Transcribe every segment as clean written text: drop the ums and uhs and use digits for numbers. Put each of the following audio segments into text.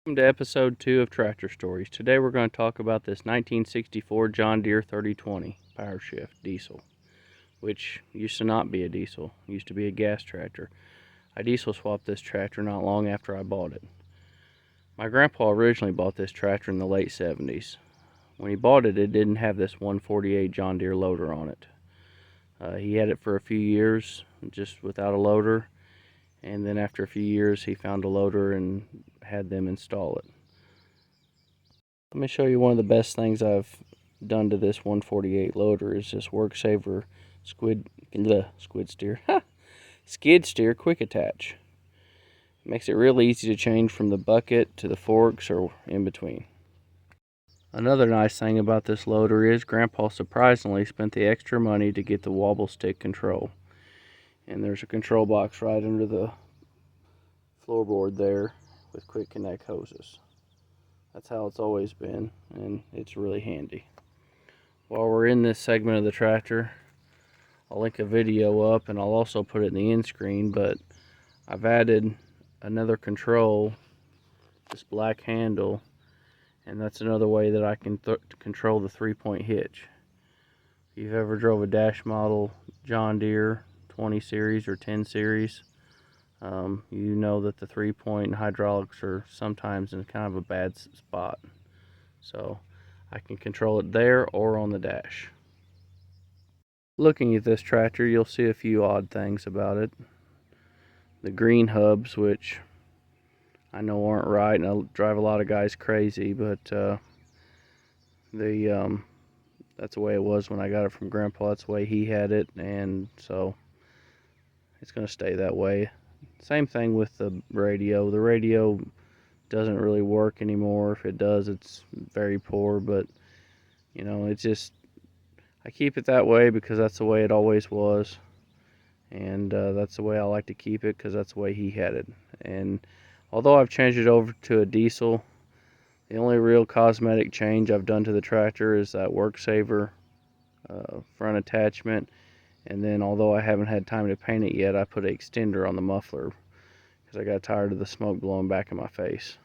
Welcome to episode 2 of Tractor Stories. Today we're going to talk about this 1964 John Deere 3020 Powershift diesel, which used to not be a diesel. It used to be a gas tractor. I diesel swapped this tractor not long after I bought it. My grandpa originally bought this tractor in the late 70s. When he bought it, it didn't have this 148 John Deere loader on it. He had it for a few years just without a loader, and then after a few years he found a loader and had them install it. Let me show you one of the best things I've done to this 148 loader is this WorkSaver skid steer quick attach. It makes it real easy to change from the bucket to the forks or in between. Another nice thing about this loader is Grandpa surprisingly spent the extra money to get the wobble stick control. And there's a control box right under the floorboard there with quick connect hoses. That's how it's always been, and it's really handy. While we're in this segment of the tractor, I'll link a video up and I'll also put it in the end screen, but I've added another control, this black handle, and that's another way that I can control the 3-point hitch. If you've ever drove a dash model John Deere 20 series or 10 series, you know that the 3-point hydraulics are sometimes in kind of a bad spot. So I can control it there or on the dash. Looking at this tractor, you'll see a few odd things about it. The green hubs, which I know aren't right and I'll drive a lot of guys crazy, but that's the way it was when I got it from Grandpa. That's the way he had it, and so it's going to stay that way. Same thing with the radio. The radio doesn't really work anymore. If it does, it's very poor, but you know, it's just, I keep it that way because that's the way it always was, and that's the way I like to keep it because that's the way he had it. And although I've changed it over to a diesel, the only real cosmetic change I've done to the tractor is that WorkSaver front attachment. And then, although I haven't had time to paint it yet, I put an extender on the muffler because I got tired of the smoke blowing back in my face.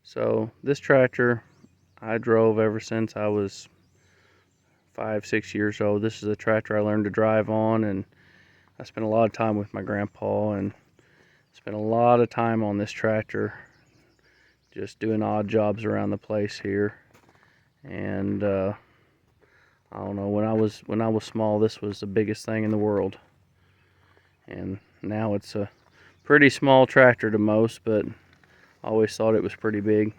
So this tractor I drove ever since I was 5-6 years old. This is a tractor I learned to drive on, and I spent a lot of time with my grandpa and spent a lot of time on this tractor just doing odd jobs around the place here. And I don't know, when I was small, this was the biggest thing in the world. And now it's a pretty small tractor to most, but I always thought it was pretty big.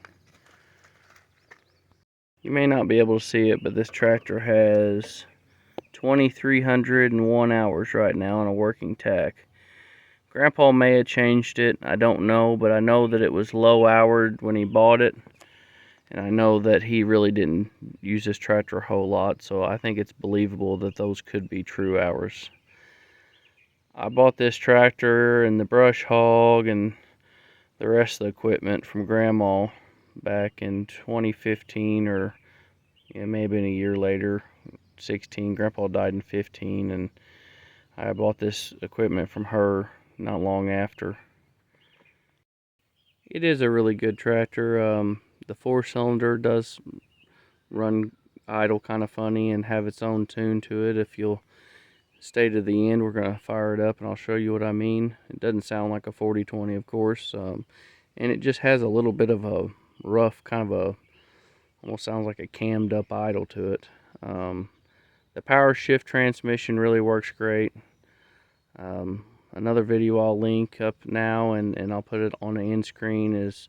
You may not be able to see it, but this tractor has 2,301 hours right now on a working tach. Grandpa may have changed it, I don't know, but I know that it was low houred when he bought it. And I know that he really didn't use this tractor a whole lot, so I think it's believable that those could be true hours. I bought this tractor and the brush hog and the rest of the equipment from Grandma back in 2015, or maybe a year later, 16. Grandpa died in 15, and I bought this equipment from her not long after. It is a really good tractor. The 4-cylinder does run idle kind of funny and have its own tune to it. If you'll stay to the end, we're going to fire it up and I'll show you what I mean. It doesn't sound like a 4020, of course, and it just has a little bit of a rough, kind of almost sounds like a cammed up idle to it. The Powershift transmission really works great. Another video I'll link up now, and I'll put it on the end screen, is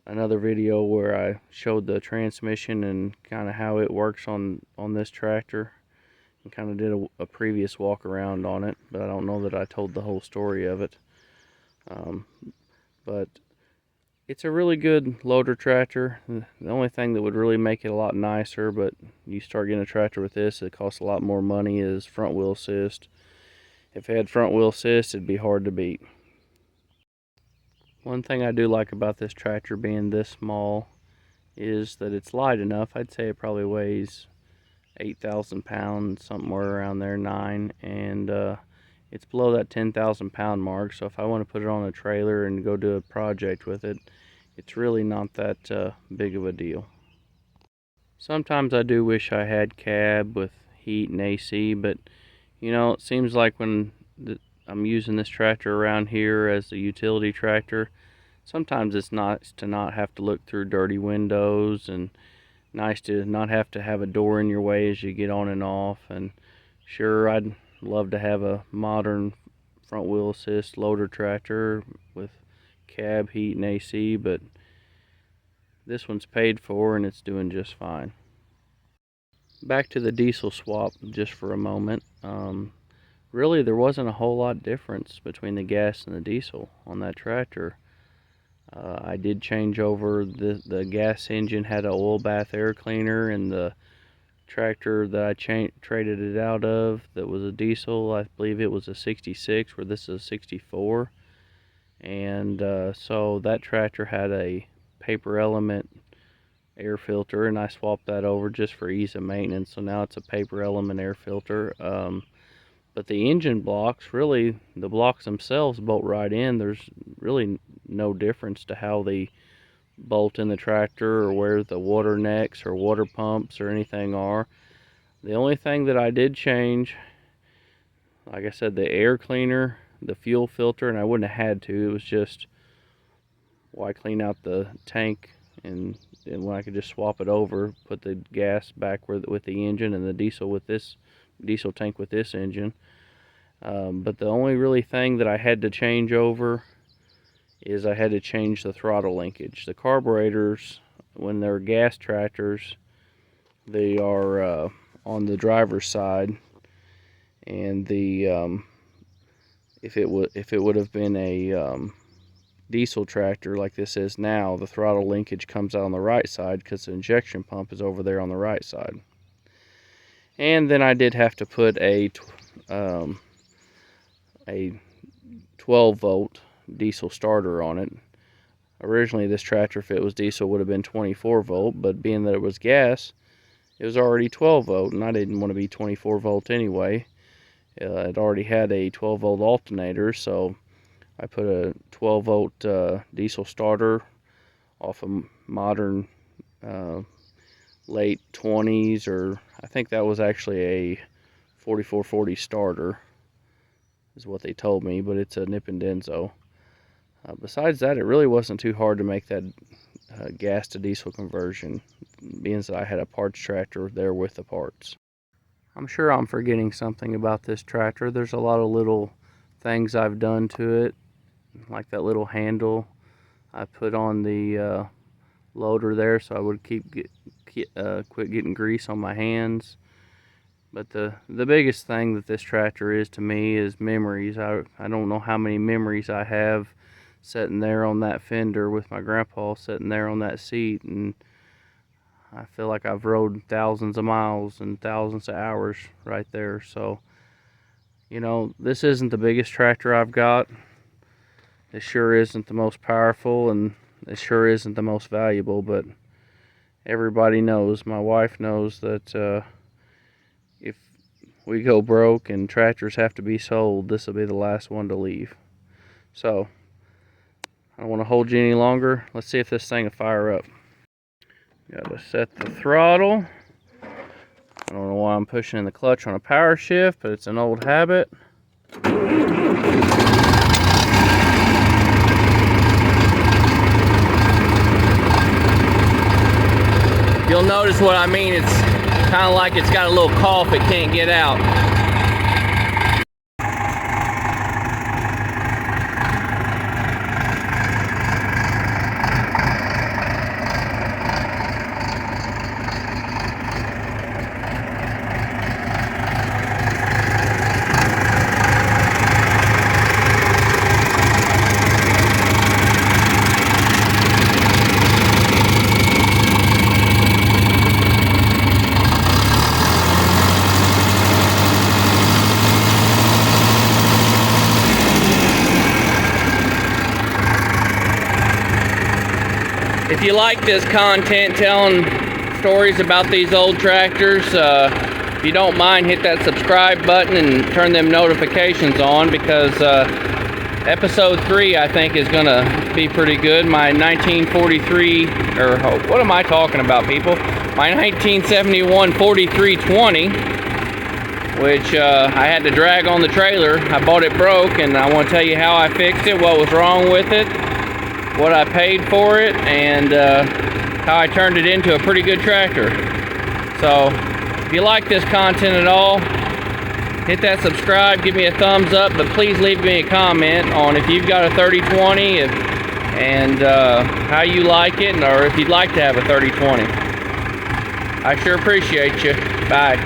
another video where I showed the transmission and kind of how it works on this tractor, and kind of did a previous walk around on it, but I don't know that I told the whole story of it. But it's a really good loader tractor. The only thing that would really make it a lot nicer, but you start getting a tractor with this, it costs a lot more money, is front wheel assist. If it had front wheel assist, it'd be hard to beat. One thing I do like about this tractor being this small is that it's light enough. I'd say it probably weighs 8,000 pounds, somewhere around there, 9, and it's below that 10,000 pound mark. So if I want to put it on a trailer and go do a project with it, it's really not that big of a deal. Sometimes I do wish I had cab with heat and AC, but you know, it seems like when I'm using this tractor around here as a utility tractor, sometimes it's nice to not have to look through dirty windows, and nice to not have to have a door in your way as you get on and off. And sure, I'd love to have a modern front wheel assist loader tractor with cab, heat, and AC, but this one's paid for and it's doing just fine. Back to the diesel swap just for a moment. Really, there wasn't a whole lot difference between the gas and the diesel on that tractor. I did change over the gas engine, had an oil bath air cleaner, and the tractor that I traded it out of that was a diesel, I believe it was a 66, where this is a 64. And so that tractor had a paper element air filter, and I swapped that over just for ease of maintenance. So now it's a paper element air filter. But the engine blocks, really, the blocks themselves bolt right in. There's really no difference to how they bolt in the tractor or where the water necks or water pumps or anything are. The only thing that I did change, like I said, the air cleaner, the fuel filter, and I wouldn't have had to. It was just, why clean out the tank and when I could just swap it over, put the gas back with the engine and the diesel with this diesel tank with this engine. But the only really thing that I had to change over is I had to change the throttle linkage. The carburetors, when they're gas tractors, they are on the driver's side, and the if it would have been a diesel tractor like this is now, the throttle linkage comes out on the right side because the injection pump is over there on the right side. And then I did have to put a 12-volt diesel starter on it. Originally, this tractor, if it was diesel, would have been 24-volt, but being that it was gas, it was already 12-volt, and I didn't want to be 24-volt anyway. It already had a 12-volt alternator, so I put a 12-volt diesel starter off a modern late 20s, or I think that was actually a 4440 starter, is what they told me, but it's a Nippon Denso. Besides that, it really wasn't too hard to make that gas to diesel conversion, being that I had a parts tractor there with the parts. I'm sure I'm forgetting something about this tractor. There's a lot of little things I've done to it, like that little handle I put on the loader there so I would quit getting grease on my hands. But the biggest thing that this tractor is to me is memories. I don't know how many memories I have sitting there on that fender with my grandpa sitting there on that seat, and I feel like I've rode thousands of miles and thousands of hours right there. So, you know, this isn't the biggest tractor I've got. It sure isn't the most powerful, and it sure isn't the most valuable, but everybody knows, my wife knows, that if we go broke and tractors have to be sold, this will be the last one to leave. So, I don't want to hold you any longer. Let's see if this thing will fire up. Got to set the throttle. I don't know why I'm pushing in the clutch on a power shift, but it's an old habit. You'll notice what I mean. It's kind of like it's got a little cough it can't get out. If you like this content, telling stories about these old tractors, if you don't mind, hit that subscribe button and turn them notifications on, because Episode 3, I think, is going to be pretty good. My 1943, or what am I talking about, people? My 1971 4320, which I had to drag on the trailer. I bought it broke, and I want to tell you how I fixed it, what was wrong with it, what I paid for it, and how I turned it into a pretty good tractor. So, if you like this content at all, hit that subscribe, give me a thumbs up, but please leave me a comment on if you've got a 3020 and how you like it, or if you'd like to have a 3020. I sure appreciate you. Bye.